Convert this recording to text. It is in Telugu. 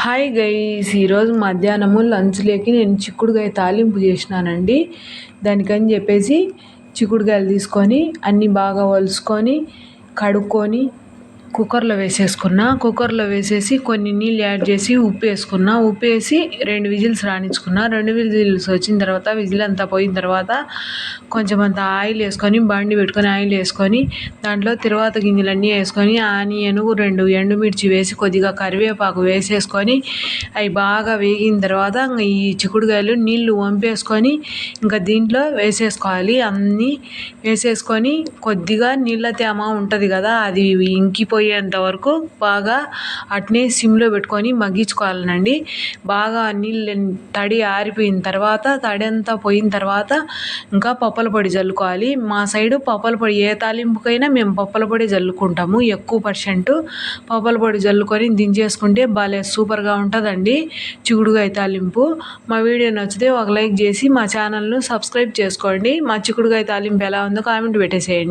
హాయ్ గైస్, ఈరోజు మధ్యాహ్నము లంచ్లోకి నేను చిక్కుడుకాయ తాలింపు చేసినానండి. దానికని చెప్పేసి చిక్కుడుకాయలు తీసుకొని అన్నీ బాగా వలుసుకొని కడుక్కొని కుక్కర్లో వేసేసి కొన్ని నీళ్ళు యాడ్ చేసి ఉప్పు వేసుకున్నా. ఉప్పు వేసి 2 విజిల్స్ రాణించుకున్నా. 2 విజిల్స్ వచ్చిన తర్వాత విజిల్ అంతా పోయిన తర్వాత కొంచెం అంత ఆయిల్ వేసుకొని బండి పెట్టుకొని ఆయిల్ వేసుకొని దాంట్లో తిరువాత గింజలన్నీ వేసుకొని ఆనియన్ 2 ఎండుమిర్చి వేసి కొద్దిగా కరివేపాకు వేసేసుకొని అవి బాగా వేగిన తర్వాత ఈ చిక్కుడుకాయలు నీళ్లు వంపేసుకొని ఇంకా దీంట్లో వేసేసుకోవాలి. అన్నీ వేసేసుకొని కొద్దిగా నీళ్ళ తేమ ఉంటుంది కదా, అది ఇంకిపోయేంత వరకు బాగా అట్నే సిమ్లో పెట్టుకొని మగ్గించుకోవాలండి. బాగా నీళ్ళు తడి ఆరిపోయిన తర్వాత తడి అంతా పోయిన తర్వాత ఇంకా పప్పుల పొడి చల్లుకోవాలి. మా సైడు పప్పుల పొడి ఏ తాలింపుకైనా మేము పప్పుల పొడి చల్లుకుంటాము. ఎక్కువ పర్సెంట్ పప్పుల పొడి చల్లుకొని దించేసుకుంటే భలే సూపర్గా ఉంటుందండి చిక్కుడుకాయ తాలింపు. మా వీడియో నచ్చితే ఒక లైక్ చేసి మా ఛానల్ను సబ్స్క్రైబ్ చేసుకోండి. మా చిక్కుడుకాయ తాలింపు ఎలా ఉందో కామెంట్ పెట్టేసేయండి.